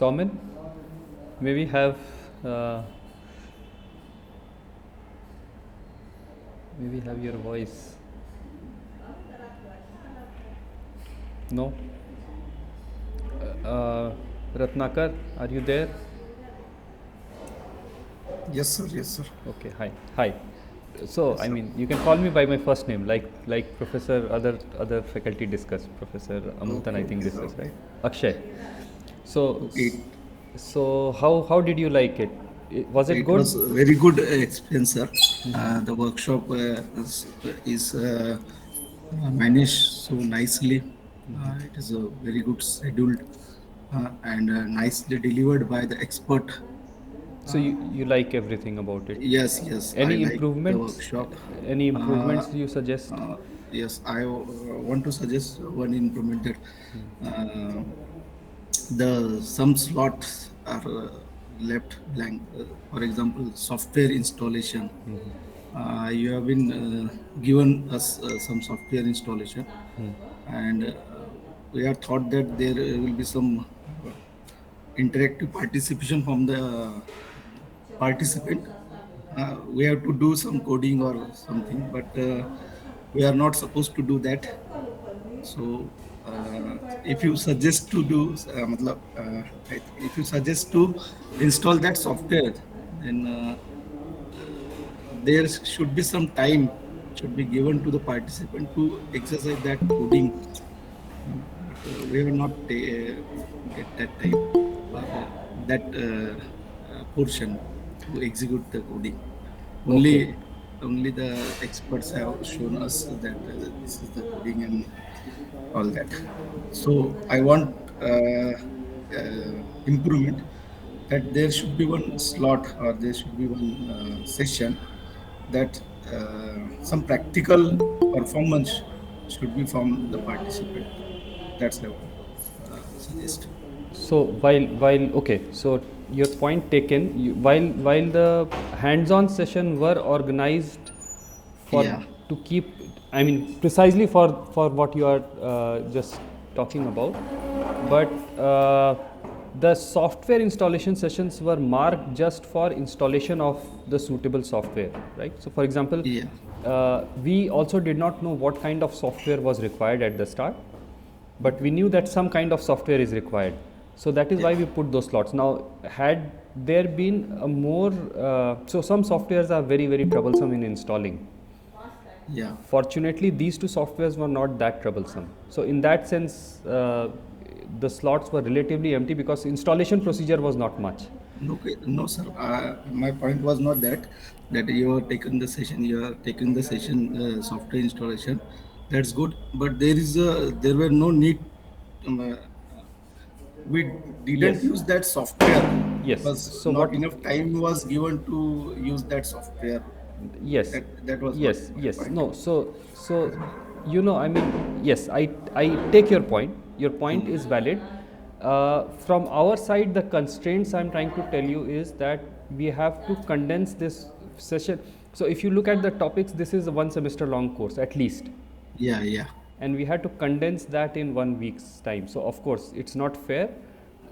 Somin, may we have uh, your voice? No. Ratnakar, are you there? Yes, sir. Yes, sir. Okay. Hi. Hi. So Yes, I sir. mean, you can call me by my first name, like Professor other faculty discuss. Professor Amuntan, Okay, I think okay, this sir. is right. Okay. Akshay. So Okay. how did you like it? Was it It good? was a very good experience, sir. The workshop is managed so nicely. It is a very good scheduled and nicely delivered by the expert. So you like everything about it. Yes, yes, I Any like the improvements? workshop. Any Uh, improvements you suggest? yes, I want to suggest one improvement that uh, the some slots are left blank. For example, software installation. You have been given us some software installation, and we are thought that there will be some interactive participation from the participant. We have to do some coding or something, but we are not supposed to do that. So, if you suggest to do, if you suggest to install that software, then there should be some time should be given to the participant to exercise that coding. But we have not get that time or that portion to execute the coding. Okay. Only, only the experts have shown us that this is the coding and all that. So I want improvement that there should be one slot or there should be one session that some practical performance should be from the participant. That's I want to suggest. So while okay, so your point taken. While the hands-on session were organized for Yeah, to keep, I mean precisely for what you are just talking about, but the software installation sessions were marked just for installation of the suitable software, right? So for example, yeah, we also did not know what kind of software was required at the start, but we knew that some kind of software is required. So that is yeah, why we put those slots. Now, had there been a more, so some softwares are very troublesome in installing. yeah. Fortunately, these two softwares were not that troublesome. So in that sense, the slots were relatively empty because installation procedure was not much. No, okay, no, sir. My point was not that you are taking the session. You are taking the session software installation. That's good, but there were no need. Um, uh, we didn't Yes, use that software yes. because So not what? enough time was given to use that software. Yes, That was what yes, my yes. point. No, so I mean, yes, I take your point. Your point Hmm. is valid. From our side, the constraints I'm trying to tell you is that we have to condense this session. So if you look at the topics, this is a one semester long course at least, Yeah, yeah. and we had to condense that in 1 week's time. So of course it's not fair.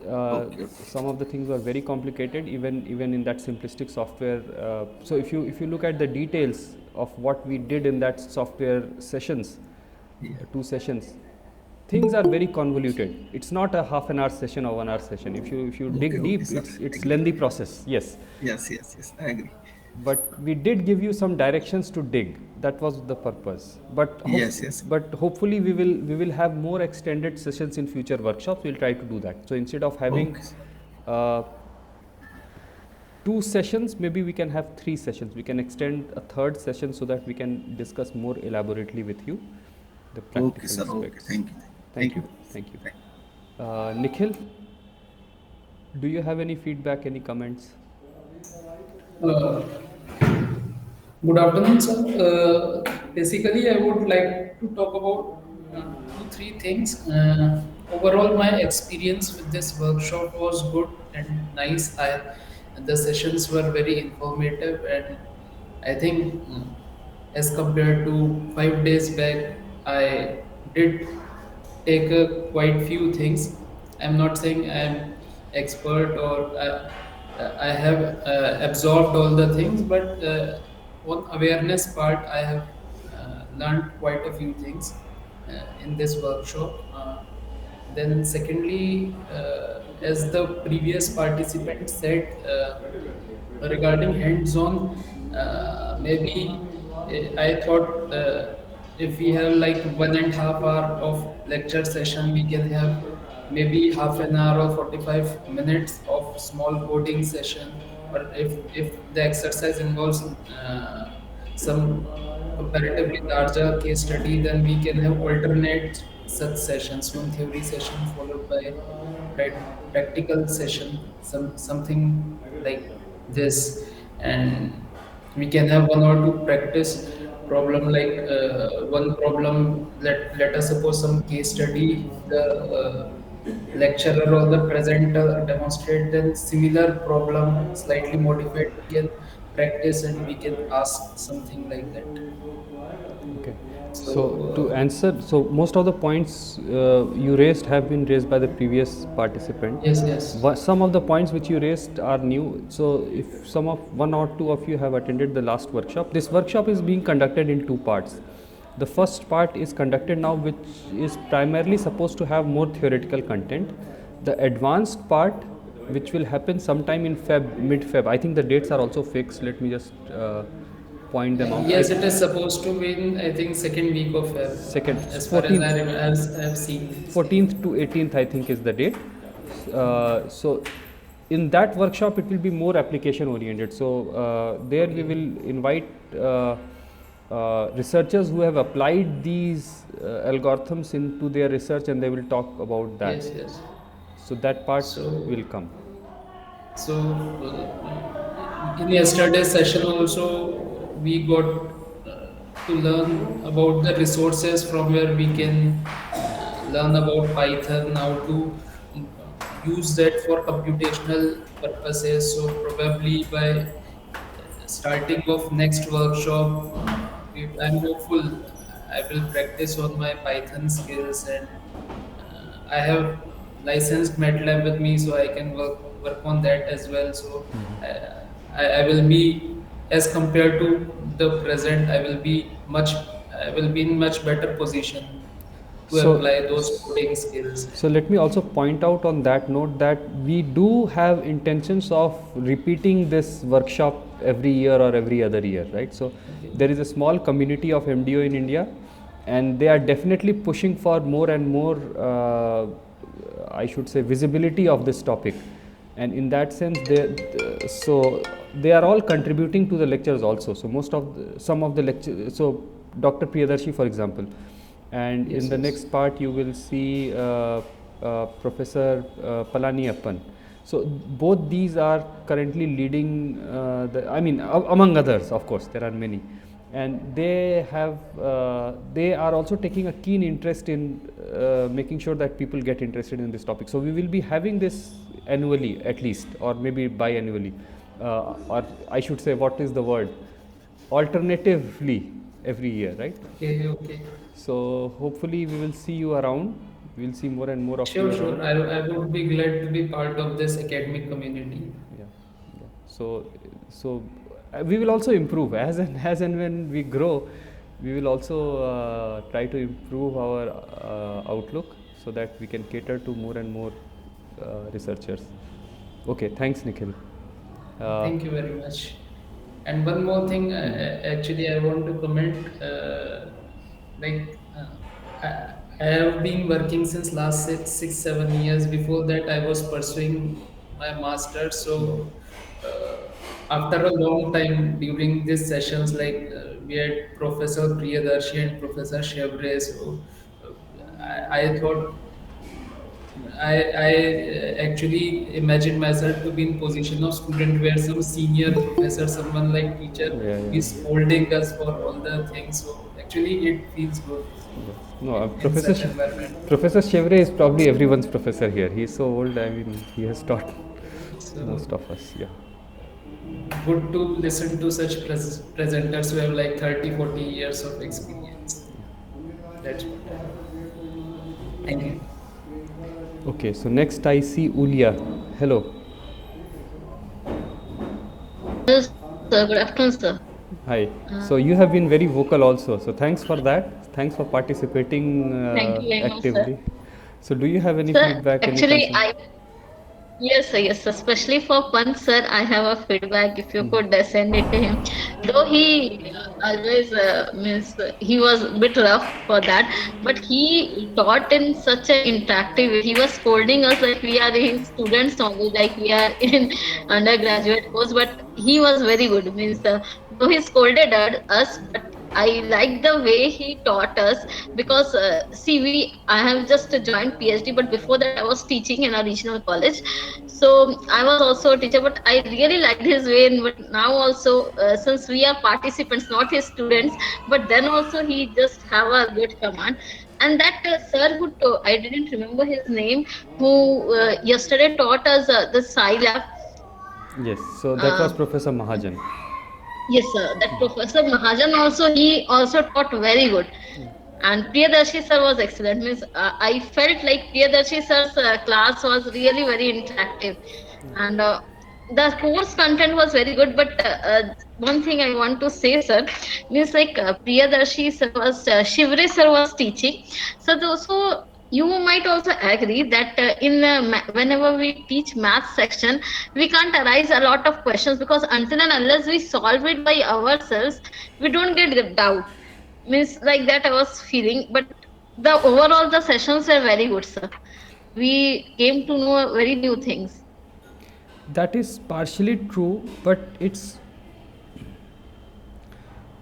Okay, okay. Some of the things were very complicated, even in that simplistic software. So if you look at the details of what we did in that software sessions, Yeah. 2 sessions, things are very convoluted. It's not a half an hour session or 1 hour session. If you Okay, dig okay, deep, sir. it's Agree. lengthy process. Yes, Yes, yes, yes. I agree. but we did give you some directions to dig. That was the purpose. Yes, yes. But hopefully we will have more extended sessions in future workshops. We'll try to do that. So instead of having Okay. uh, 2 sessions, maybe we can have 3 sessions. We can extend a third session so that we can discuss more elaborately with you the Okay, practical sir. Okay. aspects. Thank you. Thank Thank you. you. Thank you. Thank Nikhil, do you have any feedback, any comments? Uh, Good afternoon, sir. Basically, I would like to talk about two, three things. Overall, my experience with this workshop was good and nice. The sessions were very informative, and I think, as compared to 5 days back, I did take quite few things. I'm not saying I'm expert or I have absorbed all the things, but on awareness part, I have learned quite a few things in this workshop. Then, secondly, as the previous participant said, regarding hands-on, maybe I thought if we have like 1.5 hour of lecture session, we can have maybe half an hour or 45 minutes of small coding session. Or if the exercise involves some comparatively larger case study, then we can have alternate such sessions, one theory session followed by practical session, something like this, and we can have one or two practice problem like one problem. Let us suppose some case study. The lecturer or the presenter demonstrate then similar problem slightly modified. We can practice and we can ask something like that. Okay. So to So answer, so most of the points you raised have been raised by the previous participant. yes, yes, Some of the points which you raised are new. So if one or two of you have attended the last workshop, this workshop is being conducted in two parts. The first part is conducted now, which is primarily supposed to have more theoretical content. The advanced part, which will happen sometime in mid-Feb. I think the dates are also fixed. Let me just point them out. yes. It is supposed to be in, I think, second week of Feb. Second, As far as 14th, I have seen this. 14th to 18th, I think, is the date. So in that workshop, it will be more application oriented. So there we will invite researchers who have applied these algorithms into their research, and they will talk about that. Yes, yes. So that part So, will come. so in yesterday's session also we got to learn about the resources from where we can learn about Python, how to use that for computational purposes. So probably by starting of next workshop, I'm hopeful I will practice on my Python skills, and I have licensed MATLAB with me, so I can work on that as well. So I will be, as compared to the present, I will be in much better position to So, apply those coding skills. so let me also point out on that note that we do have intentions of repeating this workshop every year or every other year, right? So Okay. there is a small community of MDO in India, and they are definitely pushing for more and more, I should say, visibility of this topic. And in that sense, so they are all contributing to the lectures also. So some of the lectures, so Dr. Priyadarshi, for example, and Yes, in the yes. next part you will see Professor Palaniappan. So both these are currently leading I mean, among others, of course, there are many, and they are also taking a keen interest in making sure that people get interested in this topic. So we will be having this annually at least, or maybe biannually, or I should say, what is the word? Alternatively every year, right? Okay, okay. So hopefully we will see you around. We will see more and more of you Sure, sure. around. I would be glad to be part of this academic community. Yeah, yeah. We will also improve as and when we grow. We will also try to improve our outlook so that we can cater to more and more researchers. Okay, thanks, Nikhil. Thank you very much. And one more thing, actually, I want to comment. Like, I have been working since last 7 years. Before that, I was pursuing my master's. So, after a long time during these sessions, like we had Professor Priyadarshi and Professor Chevre. So, I thought I actually imagine myself to be in position of student where some senior professor, someone like teacher Yeah, yeah. is holding us for all the things. So actually it feels good No, in such environment. Professor Chevre is probably everyone's professor here. He is so old. I mean, he has taught So most of us. Yeah. good to listen to such presenters who have like 30, 40 years of experience. That's what. Thank you. Okay, so next I see Ulia. Hello. Hello, sir. Good afternoon, sir. Hi. Uh, So you have been very vocal also. So thanks for that. Thanks for participating Thank you very much, sir. actively. So do you have any Sir, feedback, any actually, concern? yes, sir, yes, sir. Especially for Panch, sir, I have a feedback. If you could send it to him, though he always means he was a bit rough for that, but he taught in such an interactive way. He was scolding us like we are his students only, like we are in undergraduate course. But he was very good. Means though he scolded us, but I like the way he taught us because see, I have just joined PhD, but before that I was teaching in a regional college, so I was also a teacher. But I really liked his way, and but now also since we are participants, not his students, but then also he just have a good command. And that sir who I didn't remember his name, who yesterday taught us the Scilab. Yes. So that was Uh, Professor Mahajan. Yes, sir. That Professor Mahajan also, he also taught very good. And Priyadarshi sir was excellent. Means I felt like Priyadarshi sir's class was really very interactive, and the course content was very good. But one thing I want to say, sir, means like Priyadarshi sir was Shivre sir was teaching. So you might also agree that whenever we teach math section, we can't arise a lot of questions because until and unless we solve it by ourselves, we don't get the doubt. Means like that I was feeling, but the overall the sessions were very good, sir. We came to know very new things. That is partially true, but it's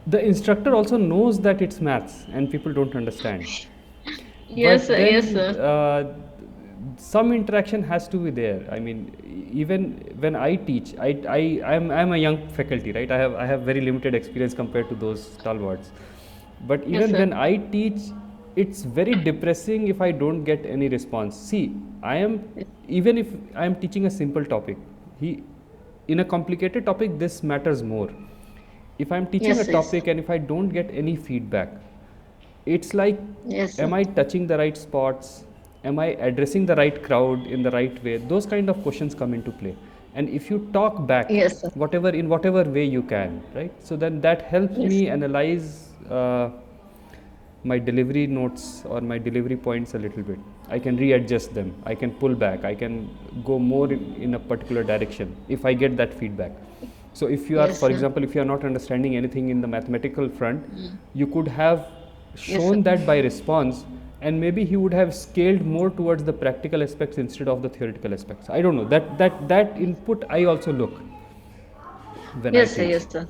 the instructor also knows that it's maths and people don't understand. Yes, But sir. Yes, then sir. some interaction has to be there. I mean, even when I teach, I'm a young faculty, right? I have very limited experience compared to those stalwarts. But Yes, even sir. when I teach, it's very depressing if I don't get any response. See, I am even if I am teaching a simple topic, he in a complicated topic this matters more. If I'm teaching a Yes, yes, topic and if I don't get any feedback, it's like, yes, am sir. I touching the right spots? Am I addressing the right crowd in the right way? Those kind of questions come into play. And if you talk back, Yes, sir. whatever way you can, right? So then that helps Yes, me analyze my delivery notes or my delivery points a little bit. I can readjust them. I can pull back. I can go more in a particular direction if I get that feedback. So if you are, yes, for sir. example, if you are not understanding anything in the mathematical front, you could have Yes, sir. shown that by response, and maybe he would have scaled more towards the practical aspects instead of the theoretical aspects. I don't know. That input I also look when I Yes, sir. teach. Yes, sir.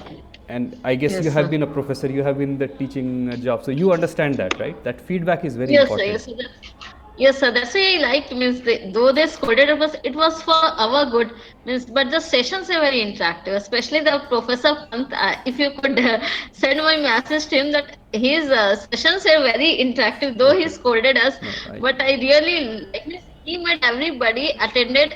And I guess you Yes, have sir. been a professor, you have been in the teaching job, so you understand that, right? That feedback is very Yes, sir. important. Yes, sir. Yes, sir. That's why I liked, means though they scolded, it was for our good. Means, but the sessions are very interactive, especially the Professor Pant. If you could send my message to him that his sessions are very interactive, though he Okay. scolded us. No, But I really like, means he made everybody attended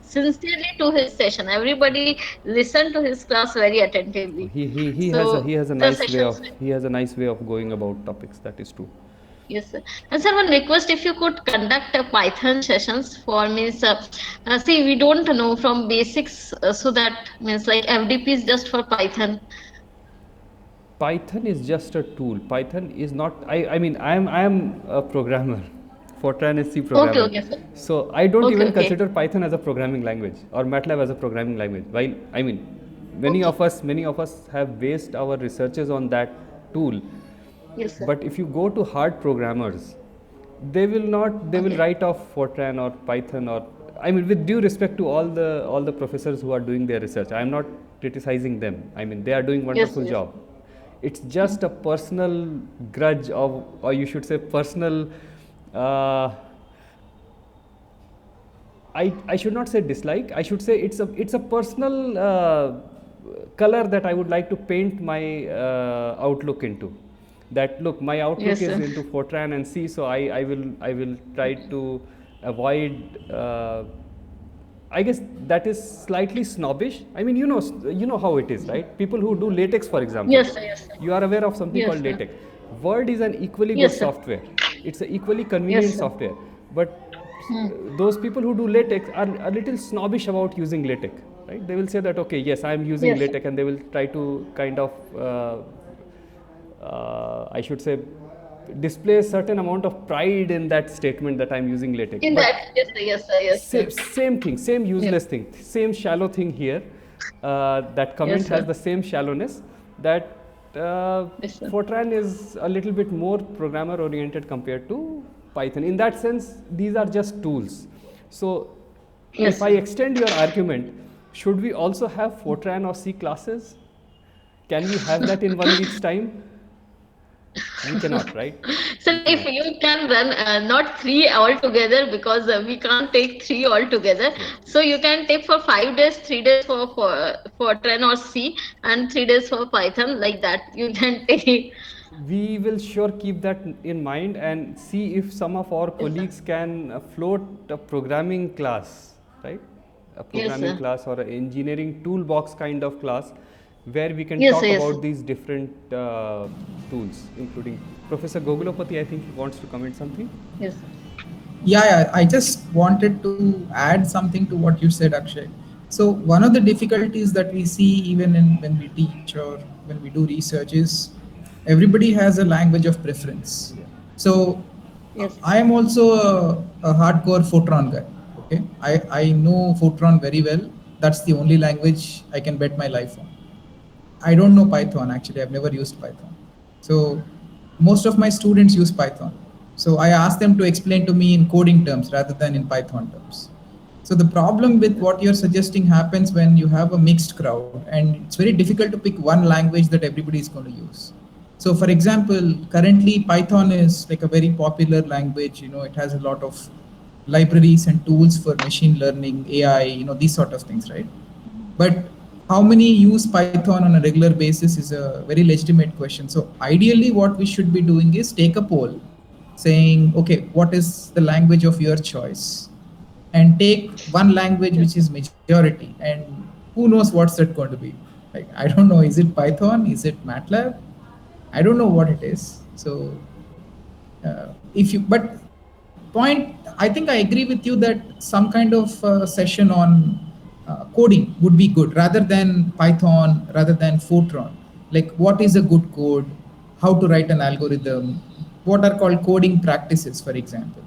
sincerely to his session. Everybody listened to his class very attentively. he So has a the nice way of sessions. going about topics. That is true. Yes, sir. And sir, one request, if you could conduct a Python sessions for means, see, we don't know from basics, so that means like FDP is just for Python. Python is just a tool. Python is not. I mean, I am a programmer, Fortran is C Okay, programmer. okay, sir. So I don't Okay, even okay, consider Python as a programming language or MATLAB as a programming language. While I mean, okay. many of us have based our researches on that tool. Yes, sir. But if you go to hard programmers, they will Okay. write off Fortran or Python or, I mean, with due respect to all the professors who are doing their research, I am not criticizing them. I mean, they are doing Yes, wonderful yes. job. It's just a personal grudge of, or you should say personal, uh, I should not say dislike. I should say it's a personal color that I would like to paint my outlook into. That look, my outlook Yes, is sir. into Fortran and C, so I will try to avoid. I guess that is slightly snobbish. I mean, you know how it is, right? People who do latex, for example, Yes, sir. Yes, sir. you are aware of something Yes, called sir. latex. Word is an equally good Yes, sir. software. It's an equally Yes, convenient sir. software, but those people who do LaTeX are a little snobbish about using LaTeX, right? They will say that, okay, yes, I'm using Yes. LaTeX, and they will try to kind of, I should say, display a certain amount of pride in that statement that I'm using LaTeX. In But that, yes, sir, yes, sir, yes, sir. same thing, same useless thing, same shallow thing here. That comment sir. has the same shallowness. That Yes, sir. Fortran is a little bit more programmer oriented compared to Python. In that sense, these are just tools. So Yes, if I sir. extend your argument, should we also have Fortran or C classes? Can we have that in 1 week's time? We cannot, right? So We if cannot. you can run not three altogether, because we can't take three altogether. So you can take for 5 days, 3 days for Fortran or C, and 3 days for Python, like that. You can take. We will sure keep that in mind and see if some of our Yes, sir. colleagues can float a programming class, right? A Yes, programming sir. class or an engineering toolbox kind of class where we can Yes, talk sir, yes, sir. about these different tools, including Professor Gogulapati. I think he wants to comment something. Yes, sir. Yeah, I just wanted to add something to what you said, Akshay. So one of the difficulties that we see even in when we teach or when we do research is everybody has a language of preference. Yeah. So Yes. I am also a hardcore Fortran guy. Okay, I know Fortran very well. That's the only language I can bet my life on. I don't know Python actually. I've never used Python. So most of my students use Python. So I ask them to explain to me in coding terms rather than in Python terms. So the problem with what you're suggesting happens when you have a mixed crowd, and it's very difficult to pick one language that everybody is going to use. So for example, currently Python is like a very popular language. It has a lot of libraries and tools for machine learning, AI, these sort of things, right? But how many use Python on a regular basis is a very legitimate question. So ideally, what we should be doing is take a poll saying, okay, what is the language of your choice? And take one language which is majority, and who knows what's that going to be. Like, I don't know, is it Python? Is it MATLAB? I don't know what it is. So if you but point, I think I agree with you that some kind of session on coding would be good rather than Python, rather than Fortran. Like, what is a good code, how to write an algorithm, what are called coding practices, for example.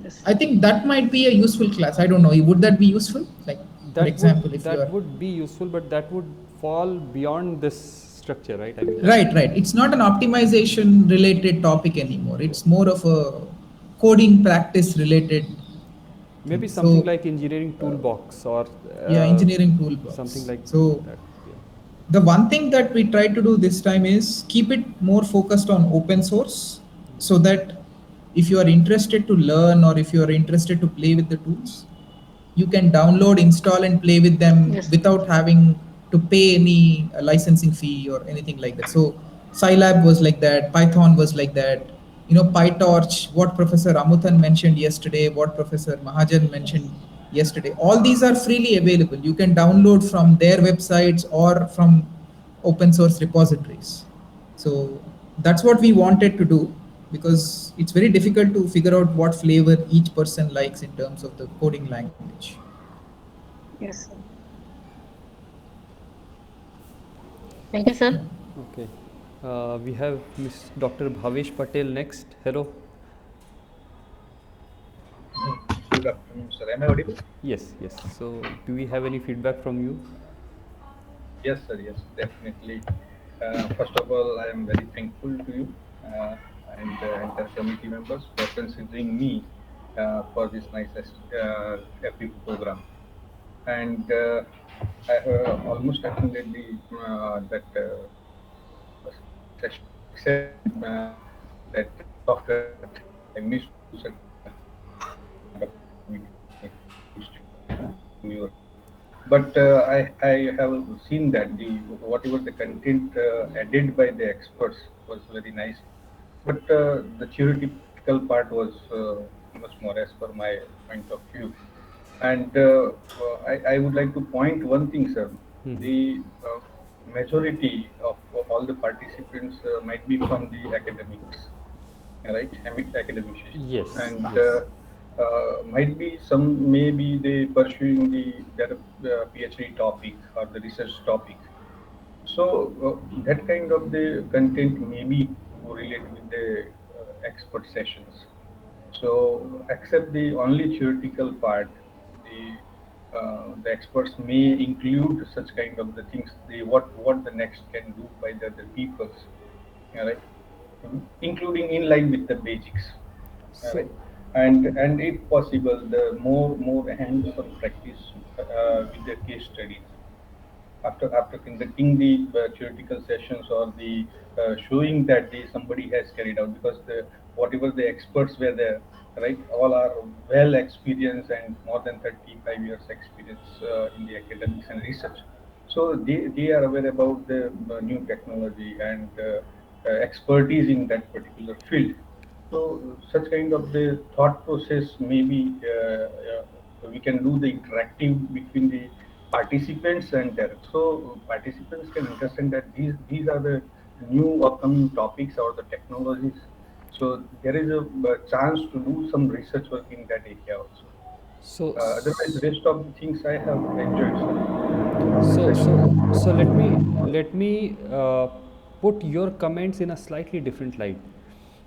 Yes. I think that might be a useful class. I don't know, would that be useful? Like, for example, if you that are would be useful, but that would fall beyond this structure, right? I mean, right, it's not an optimization related topic anymore. It's more of a coding practice related. maybe So, something like engineering toolbox or engineering toolbox. something like So that. Yeah. the one thing that we try to do this time is keep it more focused on open source, so that if you are interested to learn or if you are interested to play with the tools, you can download, install, and play with them Yes. without having to pay any licensing fee or anything like that. So Scilab was like that, Python was like that. PyTorch, what Professor Amuthan mentioned yesterday, what Professor Mahajan mentioned yesterday, all these are freely available. You can download from their websites or from open source repositories. So that's what we wanted to do, because it's very difficult to figure out what flavor each person likes in terms of the coding language. Yes, sir. Thank you, sir. Okay. We have Miss Dr. Bhavesh Patel next. Hello. Good afternoon, sir. Am I audible? Yes. So, do we have any feedback from you? Yes, sir. Yes, definitely. First of all, I am very thankful to you and the entire committee members for considering me for this nice FP program. And I have almost attended that session, except that software I missed but I have seen that whatever the content added by the experts was very nice, but the theoretical part was much more as per my point of view. And I would like to point one thing, sir. The majority of all the participants might be from the academics, right? Academicians. Yes, And yes. might be some, maybe they pursuing their PhD topic or the research topic. So that kind of the content may be related with the expert sessions. So except the only theoretical part, the experts may include such kind of the things, what the next can do by the other peoples, yeah, right? Including in line with the basics, yeah, So, right? And if possible, the more hands-on practice with the case studies after conducting the theoretical sessions or the showing that somebody has carried out, because the whatever the experts were there, right, all are well experienced and more than 35 years experience in the academics and research. So they are aware about the new technology and expertise in that particular field. So such kind of the thought process, maybe we can do the interactive between the participants and there. So participants can understand that these are the new upcoming topics or the technologies. So there is a chance to do some research work in that area also. so, Otherwise, the rest of the things I have enjoyed, so, sir. so let me put your comments in a slightly different light.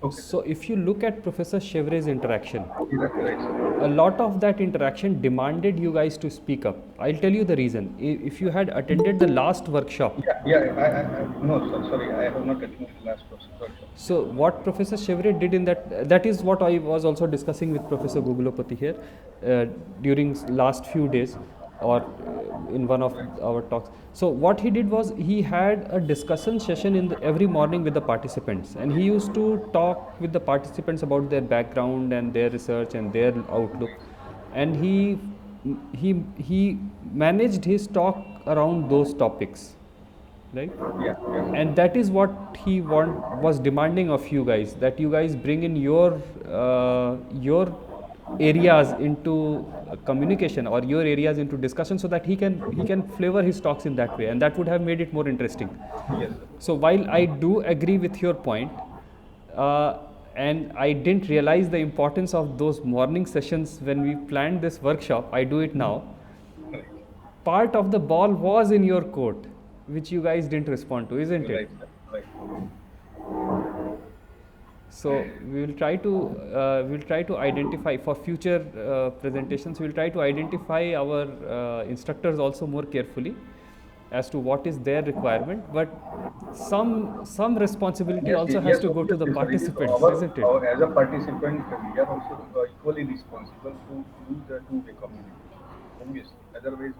Okay, So, sir. if you look at Professor Chevre's interaction, Exactly right, sir. a lot of that interaction demanded you guys to speak up. I'll tell you the reason. If you had attended the last workshop, Yeah. No, sir. Sorry, I have not attended the last workshop. so what Professor Chevre did in that is what I was also discussing with Professor Gugulopati here during last few days or in one of our talks. So what he did was he had a discussion session every morning with the participants, and he used to talk with the participants about their background and their research and their outlook, and he managed his talk around those topics, right? Yeah. And that is what he was demanding of you guys, that you guys bring in your areas into communication or your areas into discussion, so that he can flavor his talks in that way, and that would have made it more interesting. Yes, sir. So while I do agree with your point, and I didn't realize the importance of those morning sessions when we planned this workshop, I do it now. Right. Part of the ball was in your court, which you guys didn't respond to, isn't Right, it? sir. Right. So we will try to identify for future presentations. We will try to identify our instructors also more carefully as to what is their requirement. But some responsibility also has to go to the obviously, sir. It is participants, isn't it? as a participant, we are also equally responsible to do the two-way communication. Obviously, otherwise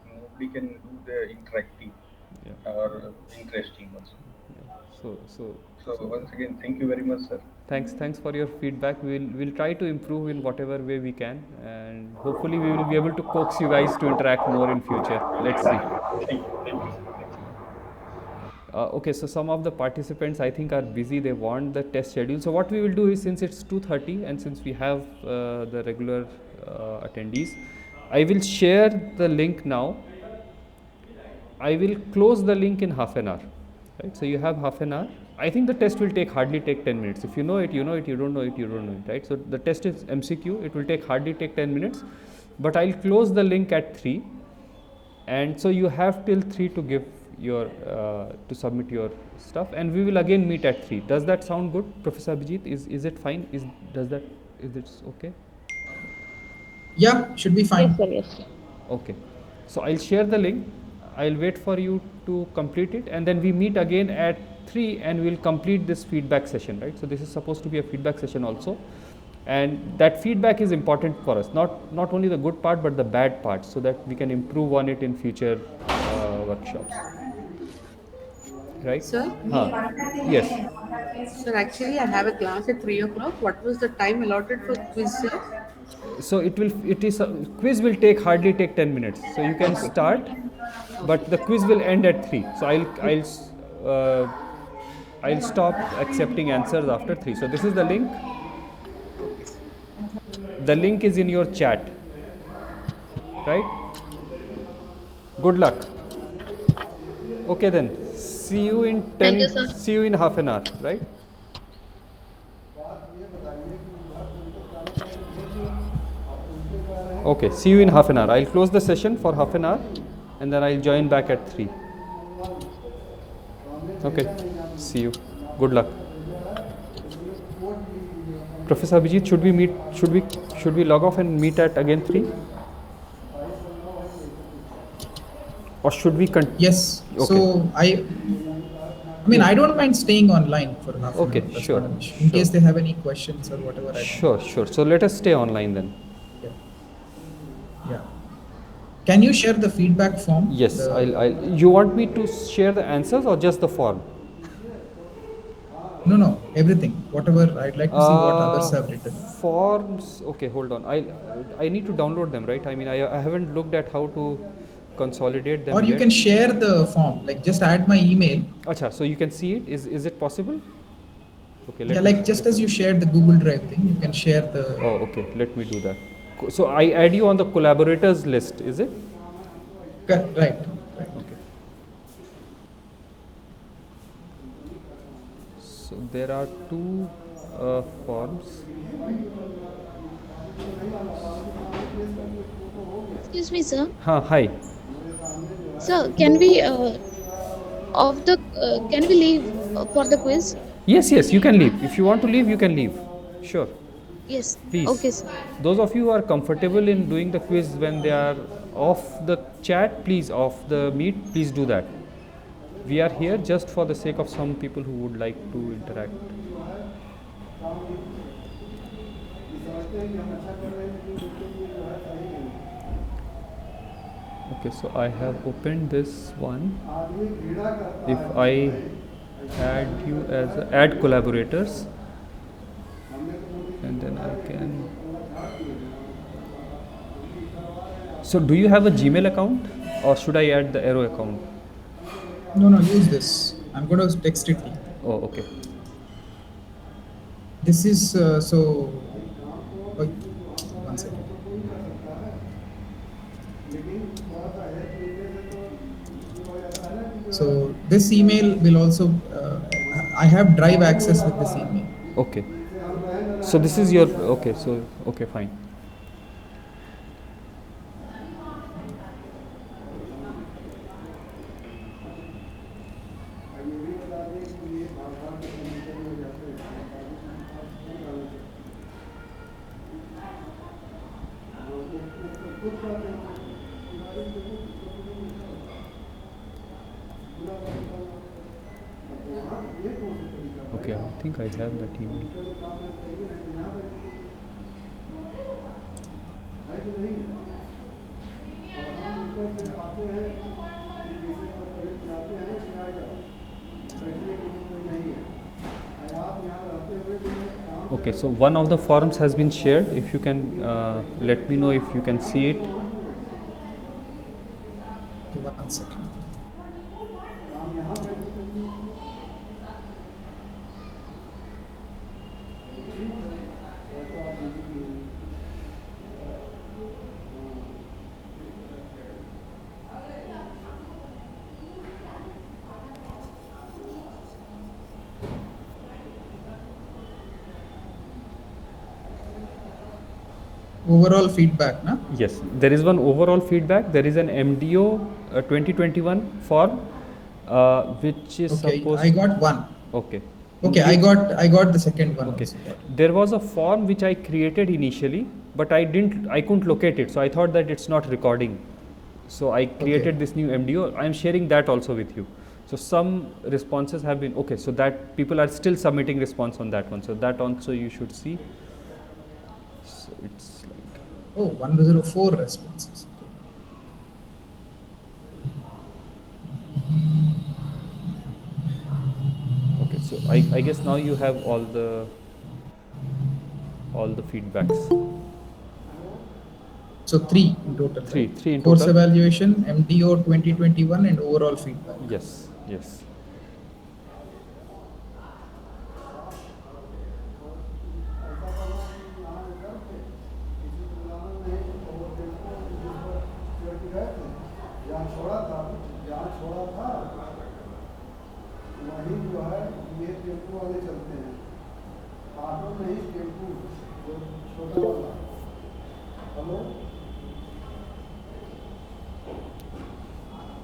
nobody can do the interactive Yeah. or interesting also. Yeah. So once again, thank you very much, sir. Thanks for your feedback. We'll try to improve in whatever way we can, and hopefully we will be able to coax you guys to interact more in future. Let's see. Thank you, sir. Okay, so some of the participants I think are busy. They want the test schedule. So what we will do is, since it's 2:30 and since we have the regular attendees, I will share the link now. I will close the link in half an hour. Right? So you have half an hour. I think the test will hardly take 10 minutes. If you know it, you know it. You don't know it, you don't know it. Right? So the test is MCQ. It will hardly take 10 minutes. But I'll close the link at 3. And so you have till 3 to give your to submit your stuff, and we will again meet at 3. Does that sound good, Professor Abhijit? Is it fine? Is it okay? Yeah, should be fine. Yes, sir. Yes, sir. Okay. So I'll share the link. I'll wait for you to complete it, and then we meet again at 3 and we'll complete this feedback session, right? So this is supposed to be a feedback session also, and that feedback is important for us, not only the good part but the bad part, so that we can improve on it in future workshops, right? Sir? Yes. Sir, actually, I have a class at 3 o'clock. What was the time allotted for quiz, sir? So quiz will hardly take 10 minutes, so you can start, but the quiz will end at 3. So I'll stop accepting answers after 3. So this is the link. The link is in your chat, right? Good luck. Okay then. See you in 10. Thank you, sir. See you in half an hour, right? Okay, see you in half an hour. I'll close the session for half an hour and then I'll join back at 3. Okay, see you. Good luck. Professor Abhijit, should we log off and meet at again 3? Or should we Yes. Okay. So I mean, I don't mind staying online for half an Okay, hour. That's sure, not an issue. In sure. case they have any questions or whatever. Sure. So let us stay online then. Yeah. Can you share the feedback form? Yes, you want me to share the answers or just the form? No, everything. Whatever. I'd like to see what others have written. Forms. Okay, hold on. I need to download them, right? I mean, I haven't looked at how to consolidate them. Or you yet. can share the form. Like just add my email. Acha, so you can see it. Is it possible? Okay. Yeah, like just as you shared the Google Drive thing, you can share the. Oh, okay. Let me do that. So I add you on the collaborators list, is it? Right. Okay. So there are 2 forms. Excuse me, sir. Hi. Sir, can we leave for the quiz? Yes, you can leave. If you want to leave, you can leave. Sure. Yes. Please. Okay, sir. Those of you who are comfortable in doing the quiz when they are off the chat, please, off the meet, please do that. We are here just for the sake of some people who would like to interact. Okay, so I have opened this one. If I add you as add collaborators, and then I can. So do you have a Gmail account or should I add the Arrow account? No, use this. I'm going to text it to you. Oh, okay. This is Wait, 1 second. So this email will also. I have Drive access with this email. Okay. So this is your okay. So okay, fine. Okay, I think I have that email. Okay, so one of the forms has been shared. If you can let me know if you can see it. 1 second. Overall feedback, na? Yes, there is one overall feedback. There is an MDO 2021 form, which is Okay, supposed. I got one. Okay. Okay, I got the second one. Okay. Also. There was a form which I created initially, but I couldn't locate it. So I thought that it's not recording. So I created this new MDO. I am sharing that also with you. So some responses have been okay. So that people are still submitting response on that one. So that also you should see. So it's like. Oh, 104 responses. Okay, so I guess now you have all the feedbacks. So 3 in total. Three in Course total. evaluation, MDO 2021, and overall feedback. Yes, yes.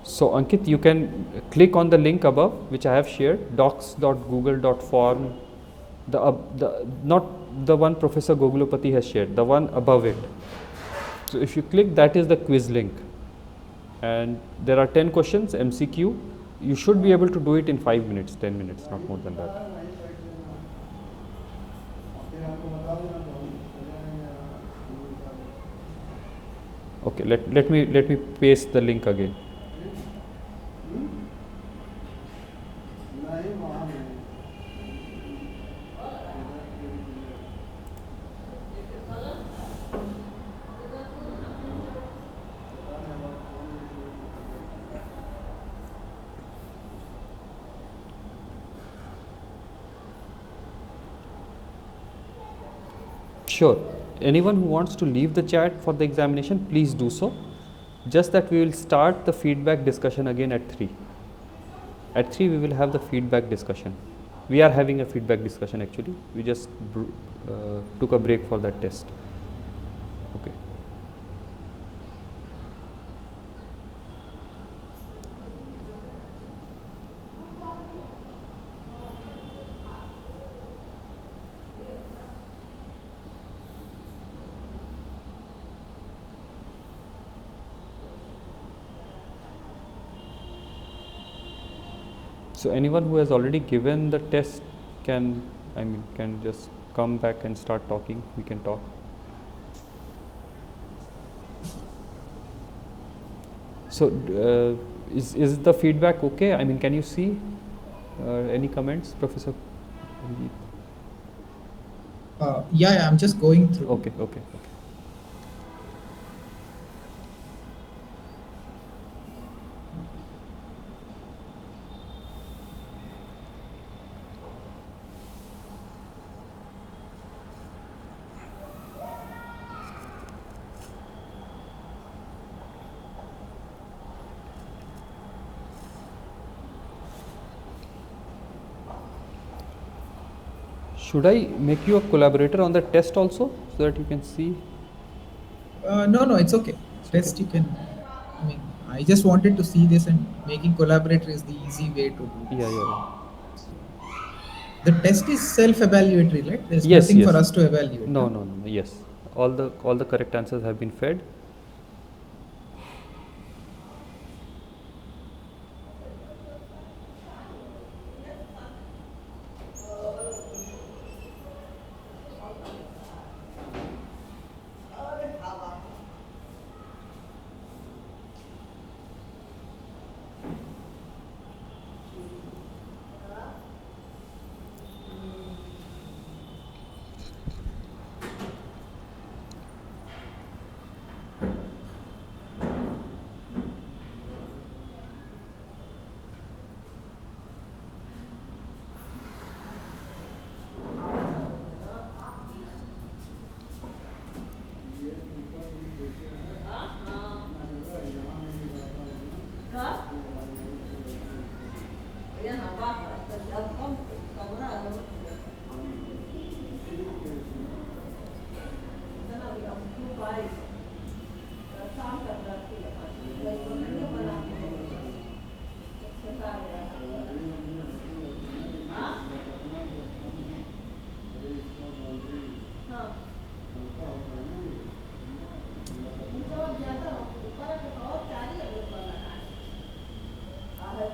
So Ankit, you can click on the link above which I have shared, docs.google.form, the not the one Professor Gogulapati has shared, the one above it. So if you click, that is the quiz link, and there are 10 questions, MCQ. You should be able to do it in 5 minutes, 10 minutes, not more than that. Okay, let me paste the link again. Sure. Anyone who wants to leave the chat for the examination, please do so. Just that we will start the feedback discussion again at 3. At 3 we will have the feedback discussion. We are having a feedback discussion actually. We just took a break for that test. Okay. So anyone who has already given the test can just come back and start talking. We can talk. So is the feedback okay? I mean, can you see any comments, Professor? Yeah, I'm just going through. Okay. Should I make you a collaborator on the test also, so that you can see? No, it's okay. Test you can. I mean, I just wanted to see this, and making collaborator is the easy way to do this. Yeah. The test is self-evaluatory, right? There's Yes, nothing yes. for us to evaluate. No. Yes, all the correct answers have been fed.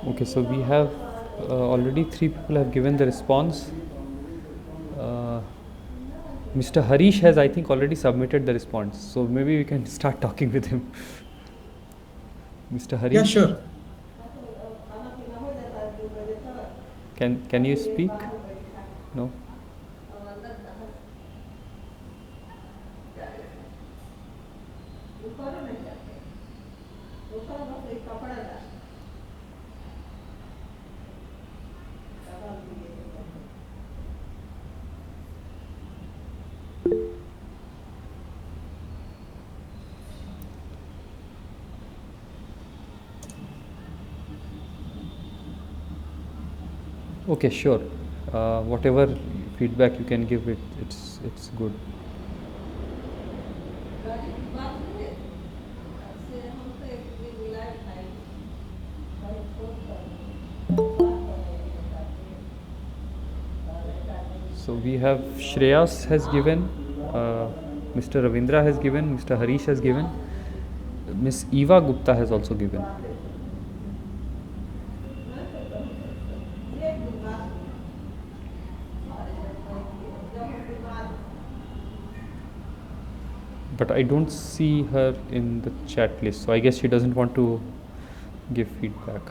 Okay, so we have already 3 people have given the response. Mr. Harish has, I think, already submitted the response, so maybe we can start talking with him. Mr. Harish? Yeah, sure. Can you speak? No? Okay, sure. Whatever feedback you can give it's good. we have Shreyas has given, Mr. Ravindra has given, Mr. Harish has given, Miss Eva Gupta has also given. But I don't see her in the chat list, so I guess she doesn't want to give feedback.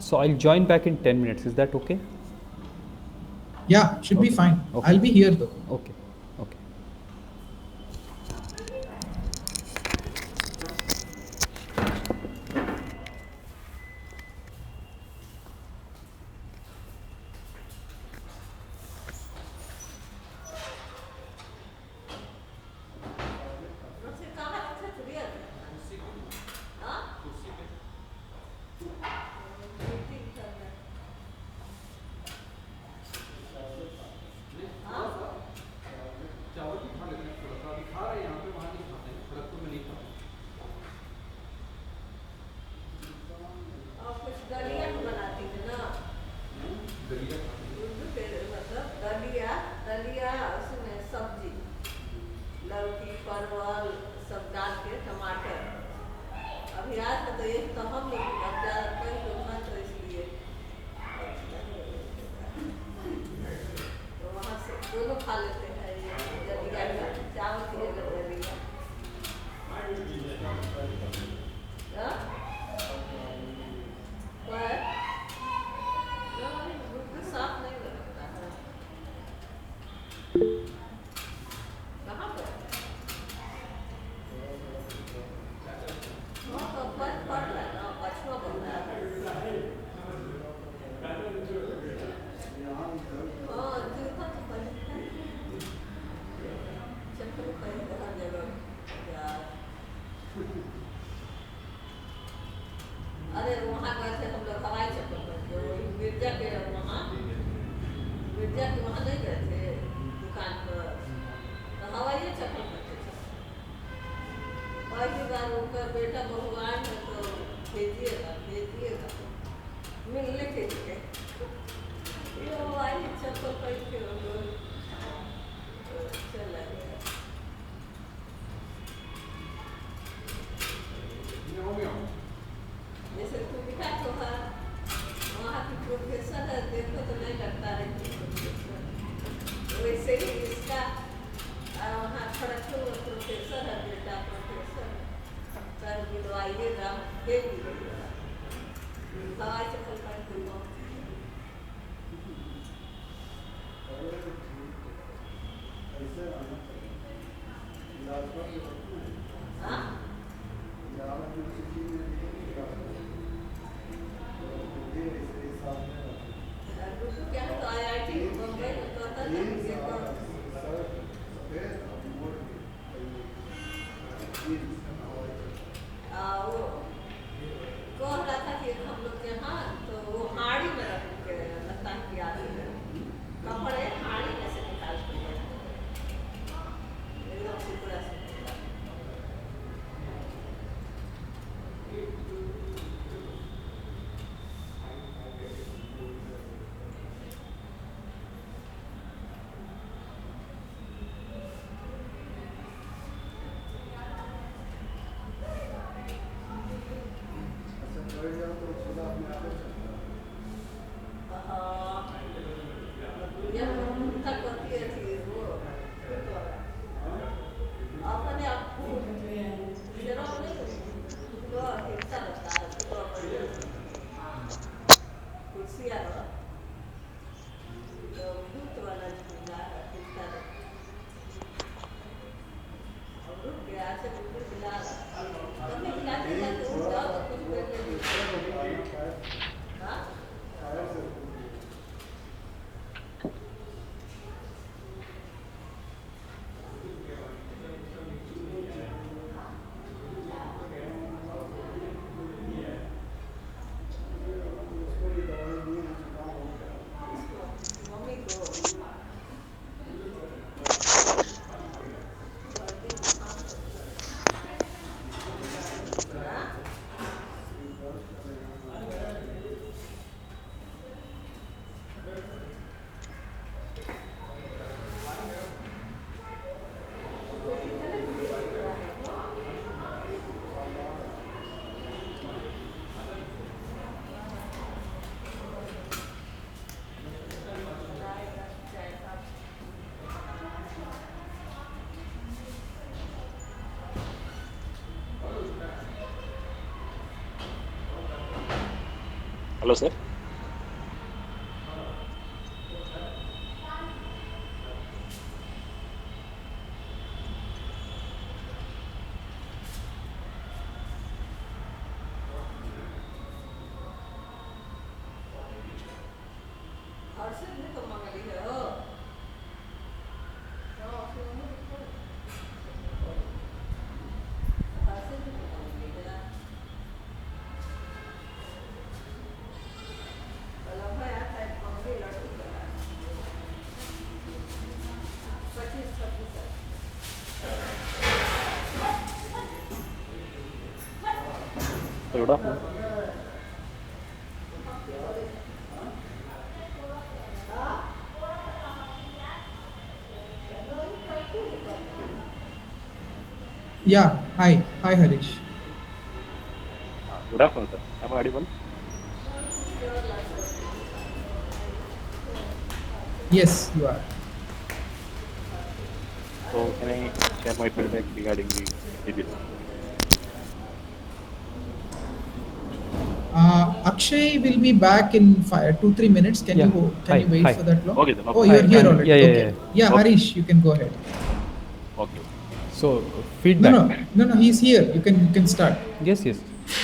So I'll join back in 10 minutes. Is that okay? Yeah, should be fine. Okay. I'll be here though. Okay. Okay. Hello, sir. Good afternoon. Yeah. Hi. Hi, Harish. Good afternoon, sir. Am I audible? Yes, you are. So, can I share my feedback regarding the exhibit? Akshay will be back in 2-3 minutes. Can Yeah. you Hi. wait Hi. for that long? Okay, then. Oh, Okay. you are here I'm- already. yeah, yeah, Okay. Yeah, Okay. Harish, you can go ahead. Okay. So No, feedback. no. He's here. You can start. Yes, yes.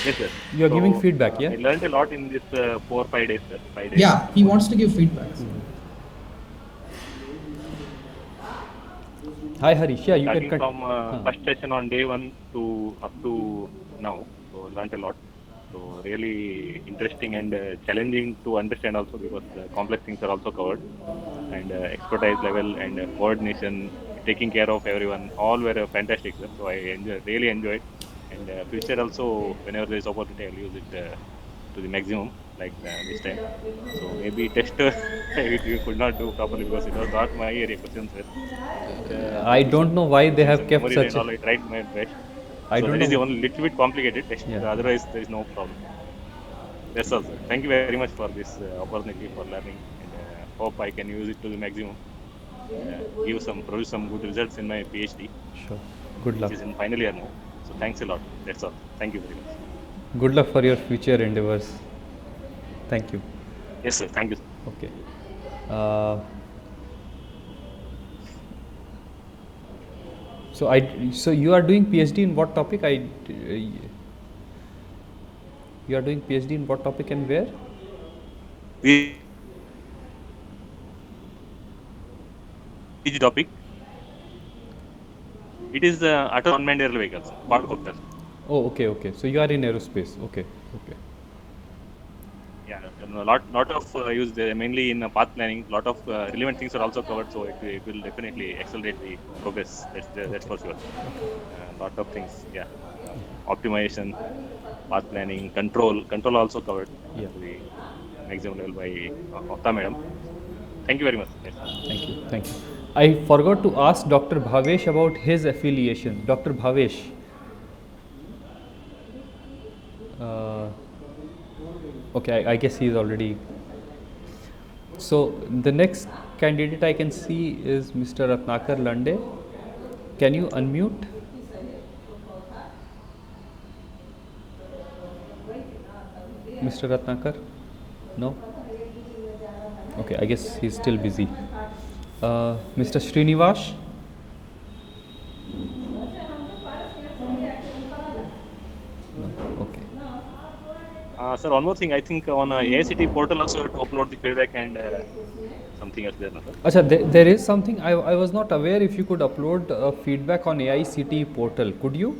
Yes, sir. You are giving So, feedback, yeah? I learned a lot in this 4-5 days, sir. 5 days. Yeah, he wants to give feedback. Hi, Harish. Yeah, you can Starting from Huh. first session on day 1 to up to now. So, learned a lot. So, really interesting and challenging to understand also, because complex things are also covered, and expertise level and coordination, taking care of everyone, all were fantastic, sir. So, I really enjoyed. And future also, whenever there is opportunity, I'll use it to the maximum, like this time. So maybe test you could not do properly because it was not my area question, sir. I don't know why they have Some kept memories such and a. all. I tried my best. I So don't that is the know. only little bit complicated test. Yeah. Otherwise, there is no problem. That's all, sir. Thank you very much for this opportunity for learning, and hope I can use it to the maximum. Produce some good results in my PhD, Sure. Good luck. which is in final year now. So thanks a lot. That's all. Thank you very much. Good luck for your future endeavors. Thank you. Yes, sir. Thank you, sir. Okay. Uh, so you are doing PhD in what topic? You are doing PhD in what topic and where? Which topic? It is auto unmanned aerial vehicles, quadcopter. Oh, okay, okay. So you are in aerospace. Okay, okay. Yeah, and a lot of use there, mainly in path planning. Lot of relevant things are also covered, so it will definitely accelerate the progress. That's for sure. Lot of things, yeah. Optimization, path planning, control also covered Yeah. to the maximum level by Okta madam. Thank you very much. Yes. Thank you. Thank you. I forgot to ask Dr. Bhavesh about his affiliation. Dr. Bhavesh. Okay, I guess he is already. So the next candidate I can see is Mr. Ratnakar Lande. Can you unmute? Mr. Ratnakar? No? Okay, I guess he's still busy. Mr. Srinivas? No, okay. Sir, one more thing. I think on AICT portal also you have to upload the feedback and something else there, no, sir? Acha, there is something I was not aware if you could upload feedback on AICT portal. Could you?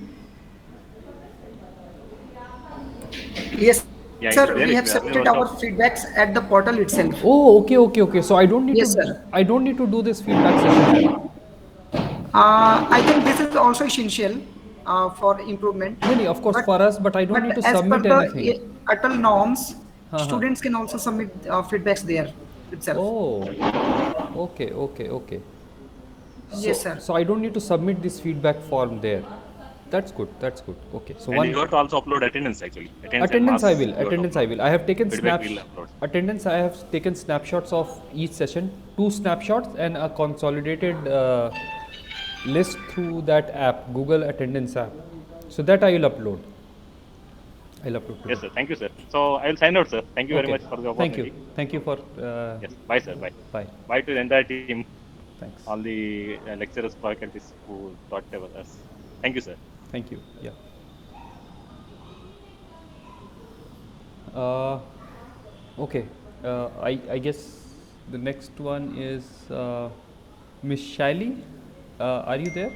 Yes, Yeah, sir. there We have is submitted our feedbacks at the portal itself. Oh, okay, okay, okay. So I don't need Yes, to. sir. I don't need to do this feedback session. I think this is also essential for improvement. No, of course But, for us, but I don't need to as per submit the anything. ATAL norms, Uh-huh. students can also submit feedbacks there itself. Oh, okay, okay, okay. Yes, sir. So I don't need to submit this feedback form there. That's good. That's good. Okay. So And one you have to also upload attendance actually. attendance and I marks will. you have to Attendance I upload. will. I have taken Feedback we'll upload. attendance. I have taken snapshots of each session, 2 snapshots and a consolidated list through that app, Google Attendance app. So that I will upload. I love to do Yes, that. sir. Thank you, sir. So I will sign out, sir. Thank you very Okay. much for the Thank opportunity. you. Thank you for. Yes. Bye, sir. Bye. Bye. Bye to the entire team, Thanks. all the lecturers, faculties who taught us. Thank you, sir. Thank you. Yeah. Uh, okay. I guess the next one is Miss Shaili. Are you there?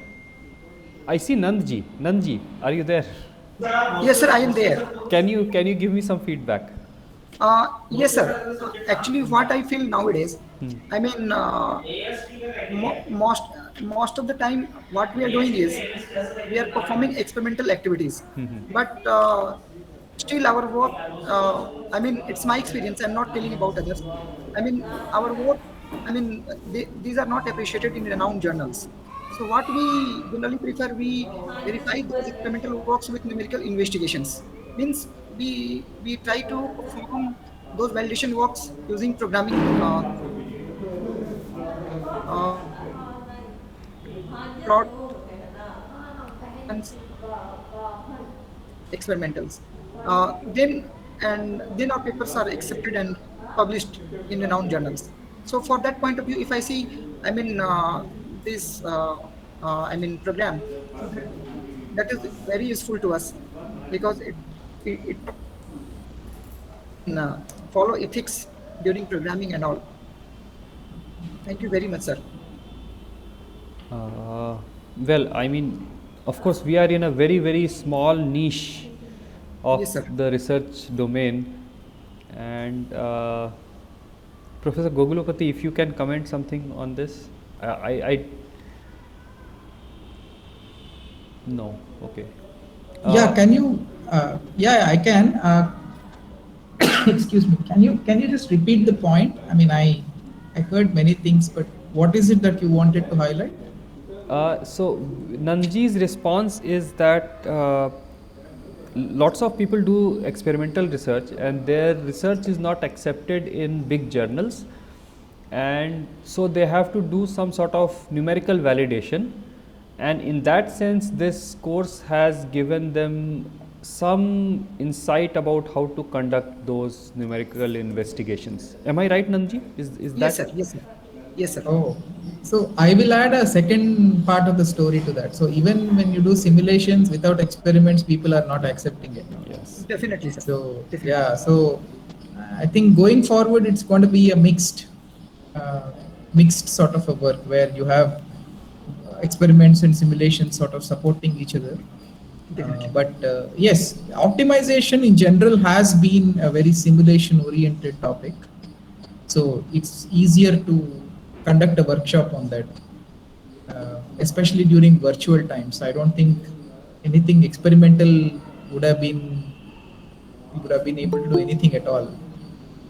I see Nandji. Nandji, are you there? Yes, sir, I am there. Can you give me some feedback? Yes, sir. Actually, what I feel nowadays, I mean, most of the time, what we are doing is we are performing experimental activities, but still our work. I mean, it's my experience. I'm not telling about others. I mean, our work. I mean, these are not appreciated in renowned journals. So what we generally prefer, we verify those experimental works with numerical investigations. Means we try to perform those validation works using programming uh, plot and experimentals. Then our papers are accepted and published in renowned journals. So for that point of view, if I see, I mean, this, I mean, program, so that is very useful to us because it follow ethics during programming and all. Thank you very much, sir. Well, I mean, of course, we are in a very small niche of Yes, sir. the research domain, and Professor Gogulopati, if you can comment something on this, I no, okay. Yeah, can you? Yeah, I can. Excuse me. Can you just repeat the point? I mean, I heard many things, but what is it that you wanted to highlight? So Nanji's response is that lots of people do experimental research and their research is not accepted in big journals, and so they have to do some sort of numerical validation, and in that sense this course has given them some insight about how to conduct those numerical investigations. Am I right, Nanji? Is Yes, that sir. Yes, sir. Yes, sir. Oh, so I will add a second part of the story to that. So even when you do simulations without experiments, people are not accepting it. Yes. Definitely, sir. So Definitely. yeah, so I think going forward, it's going to be a mixed sort of a work where you have experiments and simulations sort of supporting each other. But yes, optimization in general has been a very simulation oriented topic. So it's easier to conduct a workshop on that, especially during virtual times. I don't think anything experimental would have been able to do anything at all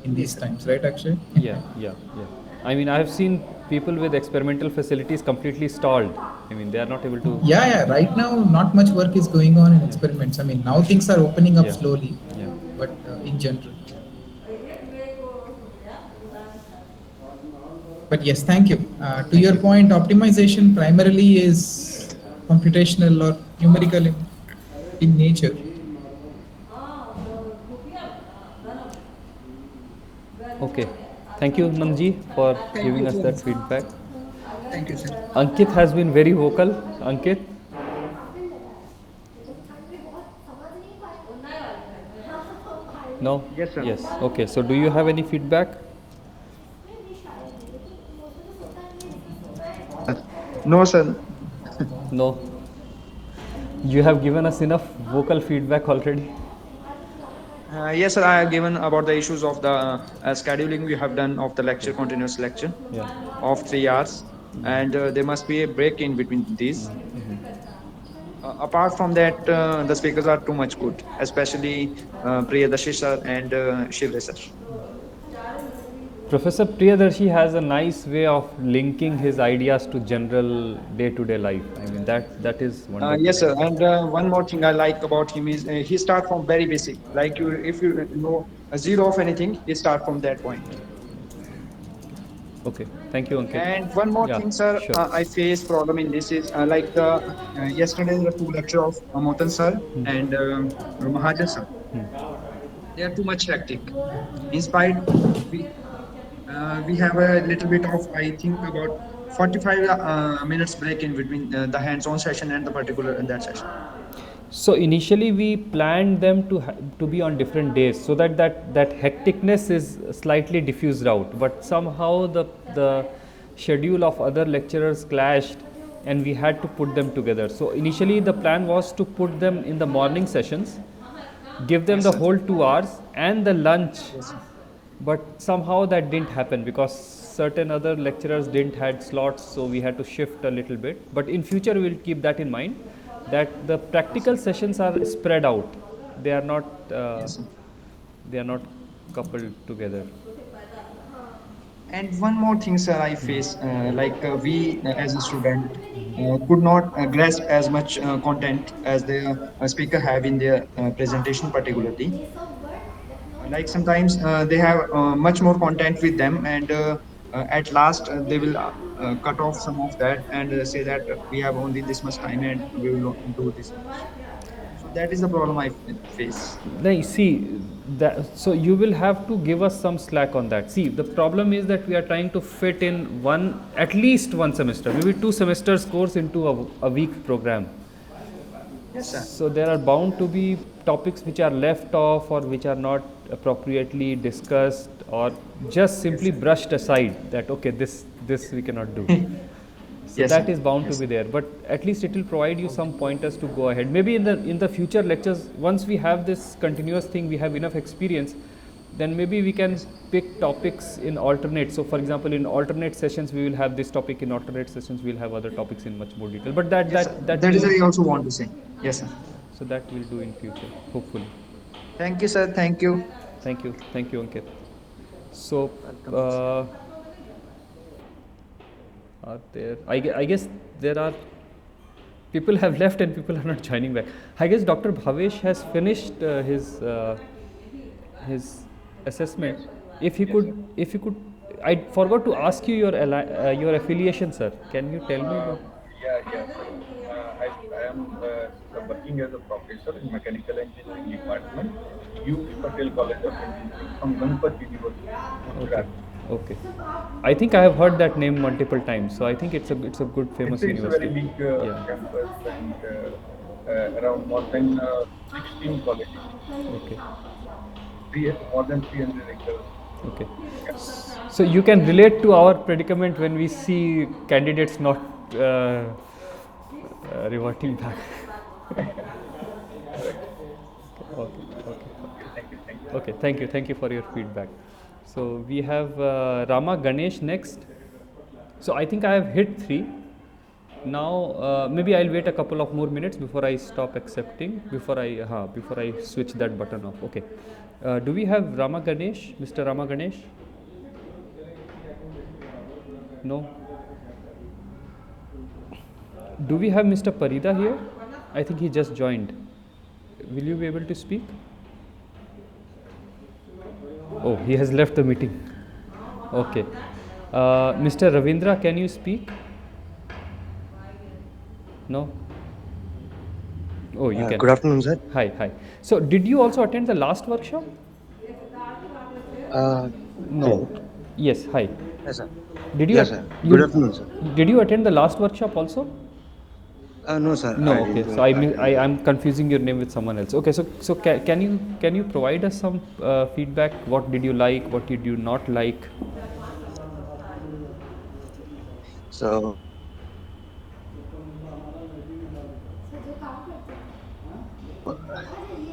in these times, right, Akshay? Yeah. I mean, I have seen people with experimental facilities completely stalled. I mean, they are not able to. Yeah. Right now, not much work is going on in experiments. I mean, now things are opening up Yeah. slowly, Yeah. but in general. But yes, thank you. To your point, optimization primarily is computational or numerical in nature. Okay. Thank you, Nanji, for Thank giving you us so that much. feedback. Thank you, sir. Ankit has been very vocal. Ankit? No? Yes, sir. Yes. Okay. So, do you have any feedback? No, sir. No. You have given us enough vocal feedback already. Yes, sir. I have given about the issues of the scheduling we have done of the lecture, continuous lecture Yeah. of 3 hours, and there must be a break in between these. Apart from that, the speakers are too much good, especially Priyadarshi sir and Shivre sir. Professor Priyadarshi has a nice way of linking his ideas to general day-to-day life. I mean, that is wonderful. Yes, sir. And one more thing I like about him is he start from very basic. Like if you know a zero of anything, he start from that point. Okay. Thank you, Ankit. And one more Yeah, thing, sir, sure. I face problem in this is like the yesterday the two lecture of Motan sir and Mahajan sir. They are too much hectic. In spite, we we have a little bit of, I think, about 45 minutes break in between the hands-on session and the particular that session. So initially we planned them to be on different days so that hecticness is slightly diffused out. But somehow the schedule of other lecturers clashed, and we had to put them together. So initially the plan was to put them in the morning sessions, give them the whole 2 hours and the lunch. But somehow that didn't happen because certain other lecturers didn't had slots, so we had to shift a little bit. But in future we'll keep that in mind, that the practical sessions are spread out. They are not coupled together. And one more thing, sir, I face, we as a student could not grasp as much content as the speaker have in their presentation particularly. Like sometimes they have much more content with them, and at last they will cut off some of that and say that we have only this much time and we will not do this much. So that is the problem I face. Now you see that, so you will have to give us some slack on that. See, the problem is that we are trying to fit in at least one semester, maybe 2 semesters course into a week program. Yes, sir. So there are bound to be topics which are left off or which are not appropriately discussed or just simply brushed aside, that okay, this we cannot do. So Yes, that sir. is bound Yes, to be there, but at least it will provide you some pointers to go ahead. Maybe in the future lectures, once we have this continuous thing, we have enough experience, then maybe we can pick topics in alternate. So for example, in alternate sessions we will have this topic, in alternate sessions we will have other topics in much more detail. But that is what I also want to say. Yes, sir. so that we'll do in future, hopefully. Thank you, sir. Thank you. Thank you, Ankit. So are there? I guess there are people have left and people are not joining back. I guess Dr. Bhavesh has finished his assessment. If he could, I forgot to ask you your affiliation, sir. Can you tell me about? Yeah. I am working as a professor in mechanical engineering department, UP Patel College of Engineering from Ganpat University, Gujarat. Okay. I think I have heard that name multiple times. So I think it's a good famous It's a university. very big campus and around more than 16 colleges. Okay. More than 300 acres. Okay. So you can relate to our predicament when we see candidates not reverting back. Okay. Thank you for your feedback. So we have Rama Ganesh next. So I think I have hit 3. Now maybe I'll wait a couple of more minutes before I stop accepting, before I switch that button off. Okay. Do we have Rama Ganesh, Mr. Rama Ganesh? No. Do we have Mr. Parida here? I think he just joined. Will you be able to speak? Oh, he has left the meeting. Okay. Mr. Ravindra, can you speak? No? Oh, you can. Good afternoon, sir. Hi. So, did you also attend the last workshop? No. Hello. Yes, hi. Yes, sir. Did you? Yes, sir. Good afternoon, sir. Did you attend the last workshop also? No, sir. No, I okay. didn't So I'm confusing your name with someone else. Okay, so can you provide us some feedback? What did you like? What did you not like? So,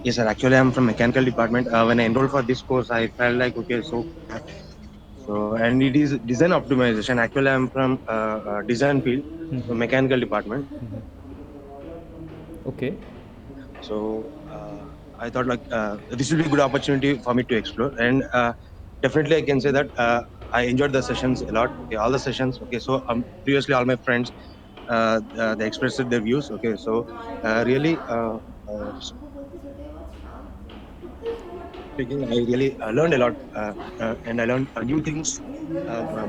yes, sir. Actually, I'm from mechanical department. When I enrolled for this course, I felt like okay, so and it is design optimization. Actually, I'm from design field, so mechanical department. Okay. So I thought like this will be a good opportunity for me to explore, and definitely I can say that I enjoyed the sessions a lot. Okay, all the sessions. Okay, so previously all my friends they expressed their views. Okay, so really. Speaking, I really learned a lot, and I learned new things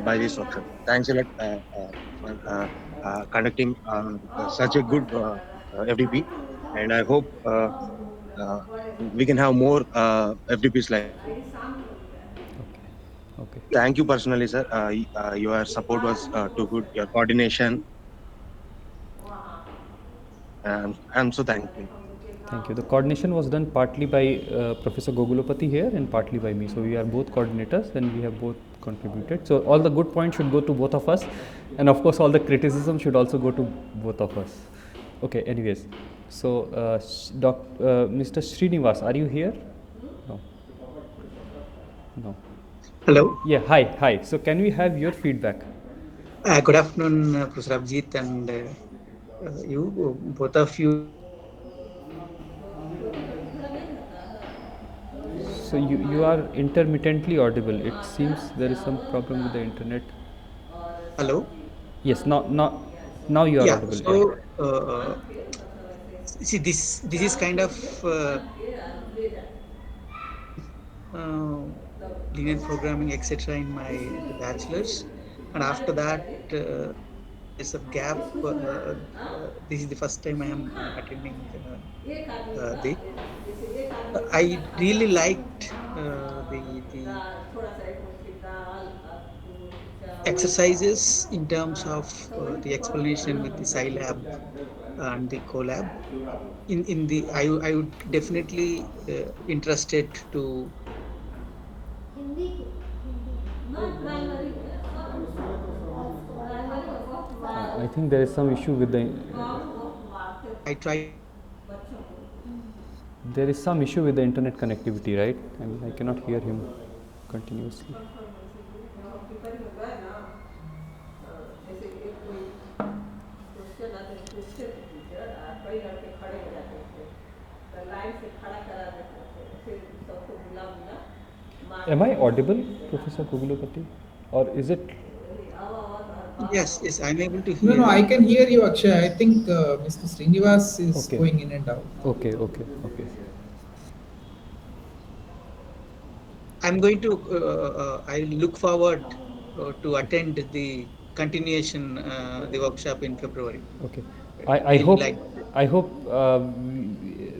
by this workshop. Thanks a lot for conducting such a good FDP, and I hope we can have more FDPs like that. Okay. Thank you personally, sir. Your support was too good. Your coordination, I'm so thankful. Thank you. The coordination was done partly by Professor Gogulapati here and partly by me. So we are both coordinators and we have both contributed. So all the good points should go to both of us, and of course all the criticism should also go to both of us. Okay. Anyways, so Mr. Srinivas, are you here? No. No. Hello. Yeah. Hi. Hi. So can we have your feedback? Good afternoon, Professor Abhijit and you, both of you. So you are intermittently audible. It seems there is some problem with the internet. Hello. Yes. Now you are audible. So see, this is kind of linear programming, etc. in my bachelor's, and after that there's a gap. This is the first time I am attending the. I really liked the exercises in terms of the explanation with the Scilab and the Colab. In the I would definitely interested to. I think there is some issue with the. I try. There is some issue with the internet connectivity, right? I mean, I cannot hear him continuously. Am I audible, Professor Gogulapati, or is it? Yes, I'm able to hear. No, I can hear you, Akshay. I think Mr. Srinivas is going in and out. Okay. I'm going to. I look forward to attend the continuation, the workshop in February. Okay. I hope. I hope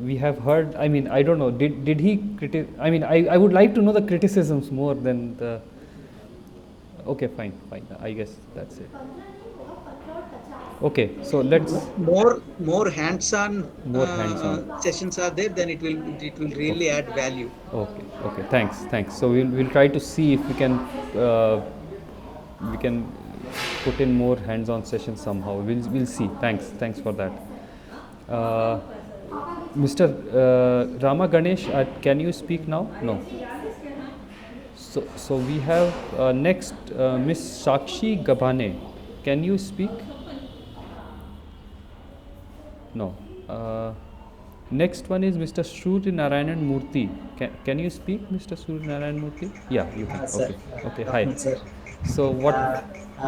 we have heard. I mean, I don't know. Did he criticize? I mean, I would like to know the criticisms more than the. Okay, fine. I guess that's it. Okay, so let's more hands-on sessions are there, then it will really add value. Okay. Thanks. So we'll try to see if we can put in more hands-on sessions somehow. We'll see. Thanks for that. Mr. Rama Ganesh, can you speak now? No. So we have next Miss Sakshi Gabane. Can you speak? No. Next one is Mr. Surya Narayanan Murthy. Can you speak, Mr. Surya Narayanan Murthy? Yeah, you can. Okay. Hi. Sir. So what?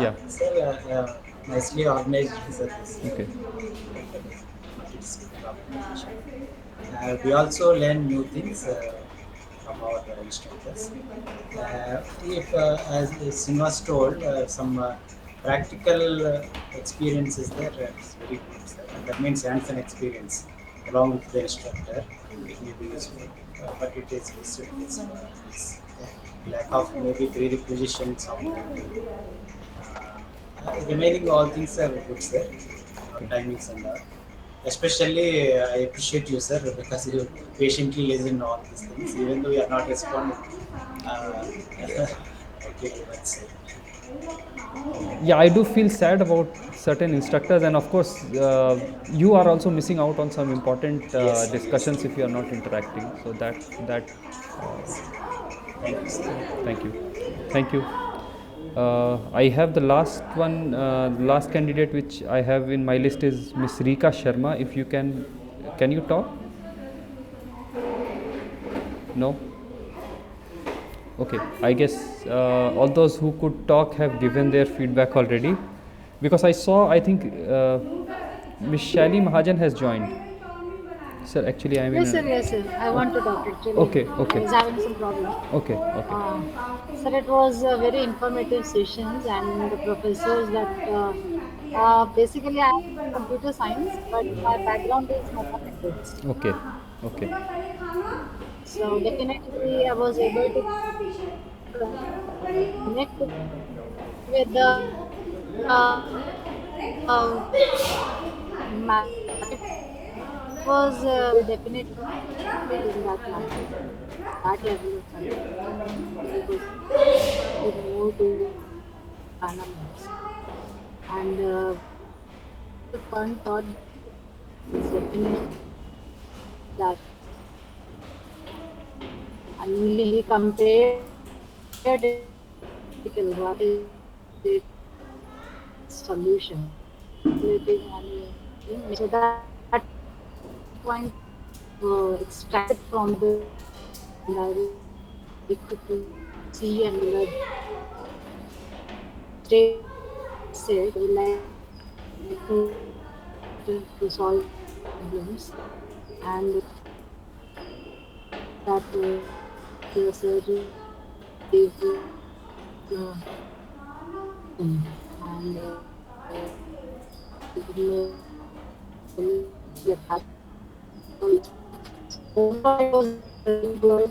Yeah. Sir, nicely organized service. Okay. We also learn new things from our instructors. If, as Srinivas told, some practical experiences there, it's very good. That means hands-on experience along with the instructor. It may be useful, but it is lack of maybe prerequisitions. Remaining all things are good, sir. Timings and all. Especially, I appreciate you, sir, because you patiently listen to all these things, even though you are not responding. Okay, that's it. Yeah, I do feel sad about certain instructors, and of course, you are also missing out on some important discussions if you are not interacting. So that. Thank you. I have the last one. Last candidate which I have in my list is Miss Rika Sharma. If you can you talk? No. Okay, I guess all those who could talk have given their feedback already, because I think Ms. Shaili Mahajan has joined. Sir, actually I am Yes, sir. I want to talk actually. Okay. I was having some problem. Okay. Sir, it was very informative sessions, and the professors that basically I am computer science, but my background is mathematics. Okay. Okay. So definitely I was able to connect with the market was definitely in that market, that level of connectivity could move to Panamax. And the fun thought is definitely that. And he compared it with what is the solution. So that point extracted from the to see and state said like to solve problems and that the surgery is and that was very good.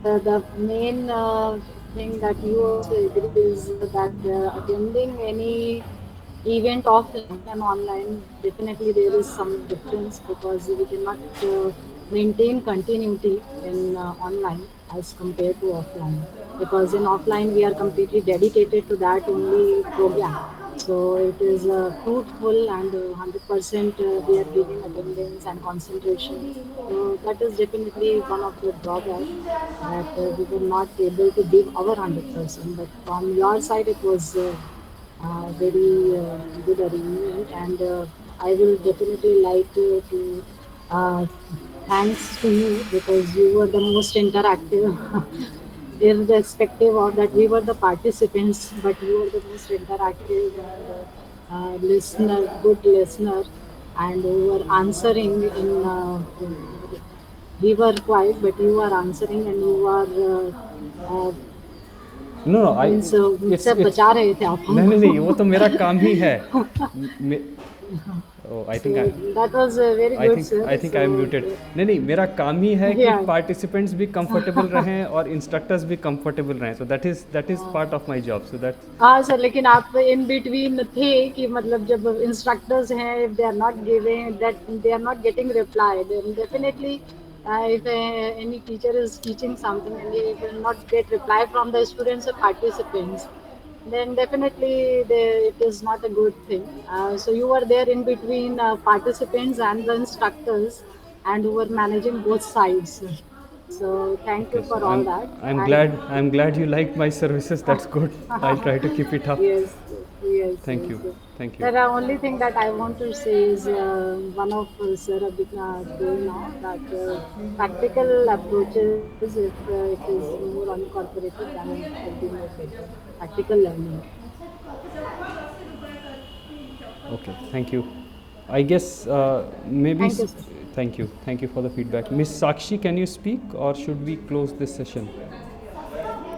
The main thing that you also agree is that attending any event offline and online, definitely there is some difference because we cannot maintain continuity in online as compared to offline. Because in offline we are completely dedicated to that only program. So it is fruitful and 100% we are giving attendance and concentration. So that is definitely one of the drawbacks that we were not able to give our 100%. But from your side, it was very good arrangement, and I will definitely like to uh, thanks to you because you were the most interactive, irrespective of that we were the participants, but you were the most interactive and listener, good listener, and you were answering in. We were quiet, but you are answering and you are No, I means it's मुझसे बचा रहे थे आप नहीं नहीं नहीं वो तो मेरा हमको काम ही है आई so think that was very good sir I think I am so muted नहीं नहीं मेरा काम ही है कि yeah पार्टिसिपेंट्स भी कंफर्टेबल रहें और इंस्ट्रक्टर्स भी कंफर्टेबल रहें so that is part of my job so that हाँ सर लेकिन आप इन बिटवीन थे कि मतलब जब इंस्ट्रक्टर्स हैं if they are not giving that they are not getting reply then definitely if any teacher is teaching something and they will not get reply from the students or participants then definitely it is not a good thing. So you were there in between participants and the instructors and who were managing both sides. So thank you okay for so all that. I'm glad you like my services that's good I'll try to keep it up Yes, yes, thank yes. you thank you The only thing that I want to say is one of Sir Abhika told now that practical approaches, if it is more unincorporated, then it will be more better. Practical learning. okay thank you I guess maybe Thank you, sir. thank you for the feedback Miss Sakshi can you speak or should we close this session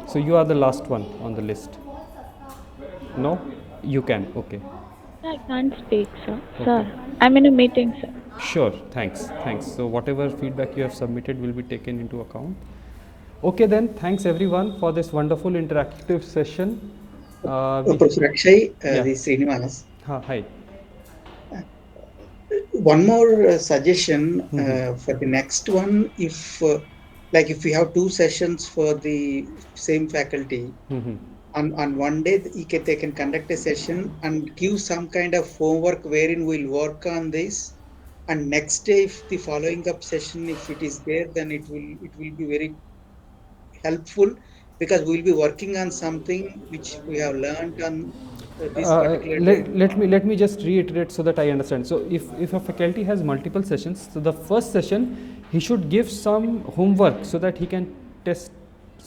so you are the last one on the list no you can okay I can't speak, sir. Okay. Sir, I'm in a meeting, sir. sure thanks so whatever feedback you have submitted will be taken into account okay then thanks everyone for this wonderful interactive session Professor Akshay, yeah this is Srinivas. hi One more suggestion Mhm. for the next one. If like if we have two sessions for the same faculty, Mhm. on one day they can conduct a session and give some kind of homework wherein we'll work on this. And next day, if the following up session, if it is there, then it will be very helpful because we'll be working on something which we have learned on this particular day. let me just reiterate so that I understand. So if a faculty has multiple sessions, so the first session he should give some homework so that he can test,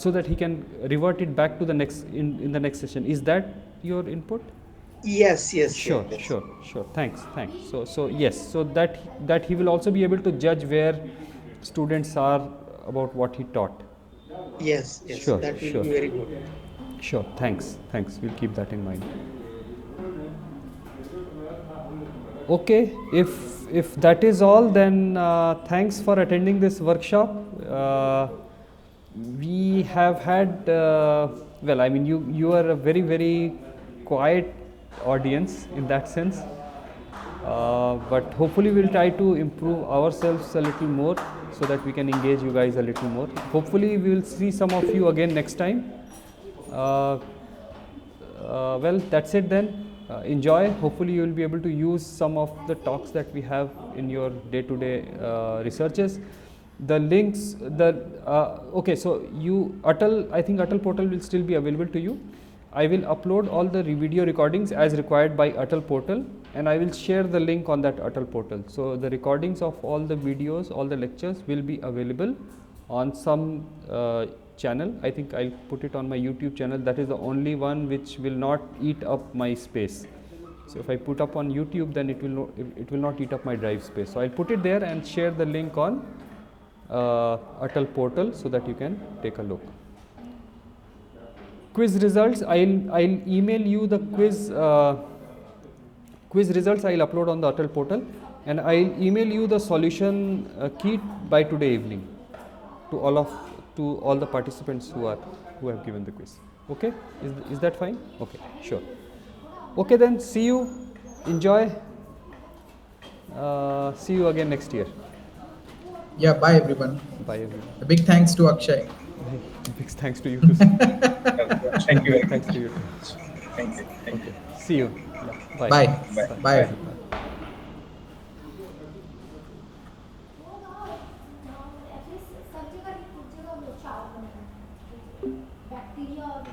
so that he can revert it back to the next in the next session. Is that your input? Yes, yes, Sure, yes. sure. Thanks. So yes, so that he will also be able to judge where students are about what he taught. Yes, Sure, that will sure. be very good. Sure, thanks. We'll keep that in mind. Okay, if that is all, then thanks for attending this workshop. We have had, well, I mean, you are a very quiet audience in that sense, but hopefully we'll try to improve ourselves a little more so that we can engage you guys a little more. Hopefully we will see some of you again next time. Well, that's it then. Enjoy. Hopefully you will be able to use some of the talks that we have in your day-to-day researches. The links, okay, so I think Atal portal will still be available to you. I will upload all the video recordings as required by Atal portal, and I will share the link on that Atal portal. So the recordings of all the videos, all the lectures will be available on some channel. I think I'll put it on my YouTube channel. That is the only one which will not eat up my space. So if I put up on YouTube, then it will not eat up my drive space. So I'll put it there and share the link on Atal portal so that you can take a look. Quiz results, I'll email you the quiz results. I'll upload on the Atal portal, and I'll email you the solution key by today evening to all the participants who have given the quiz. Okay, is that fine? Okay, sure. Okay, then see you. Enjoy. See you again next year. Yeah, bye everyone. Bye everyone. A big thanks to Akshay. Big thanks to you too. Thank you. Thanks to you. Thank you. Okay. See you. Bye. Bye. Bye.